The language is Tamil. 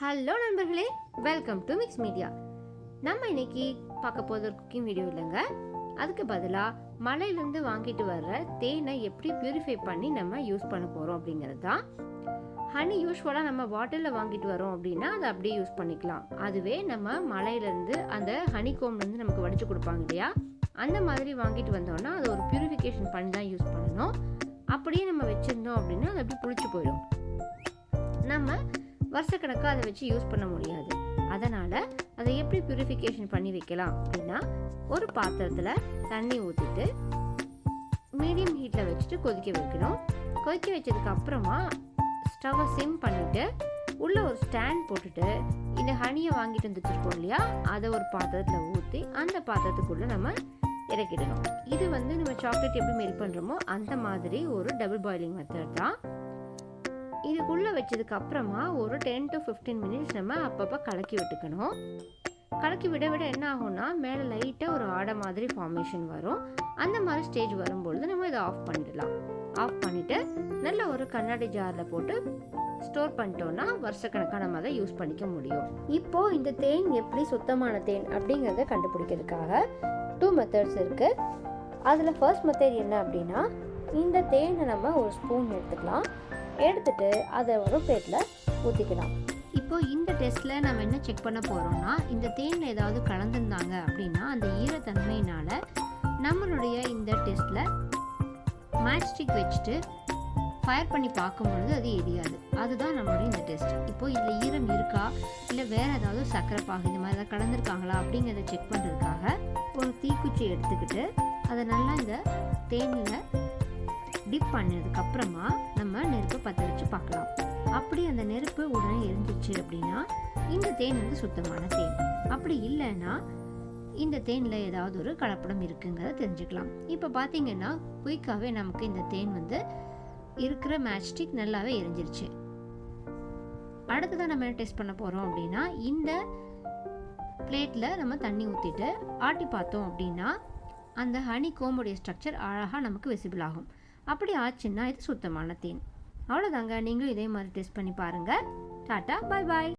ஹலோ நண்பர்களே, வெல்கம் டு மிக்ஸ் மீடியா. நம்ம இன்னைக்கு பார்க்க போகிற குக்கிங் வீடியோ இல்லைங்க. அதுக்கு பதிலாக மலையிலேருந்து வாங்கிட்டு வர்ற தேனை எப்படி பியூரிஃபை பண்ணி நம்ம யூஸ் பண்ண போகிறோம் அப்படிங்கிறது தான். ஹனி யூஸ்வலாக நம்ம பாட்டிலில் வாங்கிட்டு வரோம் அப்படின்னா அதை அப்படியே யூஸ் பண்ணிக்கலாம். அதுவே நம்ம மலையிலேருந்து அந்த ஹனி கோம்லேருந்து நமக்கு வடித்து கொடுப்பாங்க இல்லையா, அந்த மாதிரி வாங்கிட்டு வந்தோம்னா அதை ஒரு பியூரிஃபிகேஷன் பண்ணி தான் யூஸ் பண்ணணும். அப்படியே நம்ம வச்சுருந்தோம் அப்படின்னா அது அப்படி புளிச்சு போயிடும். நம்ம வருஷக்கணக்காக அதை வச்சு யூஸ் பண்ண முடியாது. அதனால் அதை எப்படி பியூரிஃபிகேஷன் பண்ணி வைக்கலாம் அப்படின்னா, ஒரு பாத்திரத்தில் தண்ணி ஊற்றிட்டு மீடியம் ஹீட்டில் வச்சுட்டு கொதிக்க வைக்கணும். கொதிக்க வச்சதுக்கு அப்புறமா ஸ்டவ்வை சிம் பண்ணிவிட்டு உள்ளே ஒரு ஸ்டாண்ட் போட்டுட்டு இந்த ஹனியை வாங்கிட்டு வந்து வச்சுருக்கோம் இல்லையா, அதை ஒரு பாத்திரத்தில் ஊற்றி அந்த பாத்திரத்துக்குள்ளே நம்ம இறக்கிடணும். இது நம்ம சாக்லேட் எப்படி மெல்ட் பண்ணுறோமோ அந்த மாதிரி ஒரு டபுள் பாயிலிங் மெத்தட் தான். இதுக்குள்ளே வச்சதுக்கு அப்புறமா ஒரு 10 to 15 மினிட்ஸ் நம்ம அப்பப்போ கலக்கி விட்டுக்கணும். கலக்கி விட விட என்ன ஆகும்னா மேலே லைட்டாக ஒரு ஆடை மாதிரி ஃபார்மேஷன் வரும். அந்த மாதிரி ஸ்டேஜ் வரும்பொழுது நம்ம இதை ஆஃப் பண்ணிடலாம். ஆஃப் பண்ணிவிட்டு நல்ல ஒரு கண்ணாடி ஜாரில் போட்டு ஸ்டோர் பண்ணிட்டோன்னா வருஷக்கணக்காக நம்ம அதை யூஸ் பண்ணிக்க முடியும். இப்போது இந்த தேன் எப்படி சுத்தமான தேன் அப்படிங்கிறத கண்டுபிடிக்கிறதுக்காக 2 மெத்தட்ஸ் இருக்குது. அதில் ஃபர்ஸ்ட் மெத்தட் என்ன அப்படின்னா, இந்த தேனை நம்ம ஒரு ஸ்பூன் எடுத்துக்கலாம். எடுத்துட்டு அதை ஒரு பிளேட்டில் ஊற்றிக்கலாம். இப்போ இந்த டெஸ்ட்டில் நம்ம என்ன செக் பண்ண போகிறோம்னா, இந்த தேனில் ஏதாவது கலந்துருந்தாங்க அப்படின்னா அந்த ஈரத்தன்மையினால் நம்மளுடைய இந்த டெஸ்ட்டில் மேட்ச்ஸ்டிக் வச்சுட்டு ஃபயர் பண்ணி பார்க்கும்பொழுது அது எரியாது. அதுதான் நம்மளுடைய இந்த டெஸ்ட். இப்போது இதில் ஈரம் இருக்கா இல்லை வேறு ஏதாவது சர்க்கரை பாகு இந்த மாதிரி ஏதாவது கலந்துருக்காங்களா அப்படிங்கிறத செக் பண்ணுறதுக்காக ஒரு தீக்குச்சி எடுத்துக்கிட்டு அதை நல்லா இந்த தேனில் டிப் பண்ணதுக்கப்புறமா நம்ம நெருப்பை பற்ற வச்சு பார்க்கலாம். அப்படி அந்த நெருப்பு உடனே எரிஞ்சிச்சு அப்படின்னா இந்த தேன் சுத்தமான தேன். அப்படி இல்லைன்னா இந்த தேனில் ஏதாவது ஒரு கலப்படம் இருக்குங்கிறத தெரிஞ்சுக்கலாம். இப்போ பார்த்தீங்கன்னா குயிக்காகவே நமக்கு இந்த தேன் இருக்கிற மேட்ச்ஸ்டிக் நல்லாவே எரிஞ்சிருச்சு. அடுத்ததான் நம்ம என்ன டெஸ்ட் பண்ண போகிறோம் அப்படின்னா, இந்த பிளேட்டில் நம்ம தண்ணி ஊற்றிட்டு ஆட்டி பார்த்தோம் அப்படின்னா அந்த ஹனி கோம்புடைய ஸ்ட்ரக்சர் அழகாக நமக்கு விசிபிள் ஆகும். அப்படி ஆச்சுன்னா இது சுத்தமான தேன். அவ்வளோதாங்க. நீங்களும் இதே மாதிரி டெஸ்ட் பண்ணி பாருங்கள். டாட்டா, பாய் பாய்.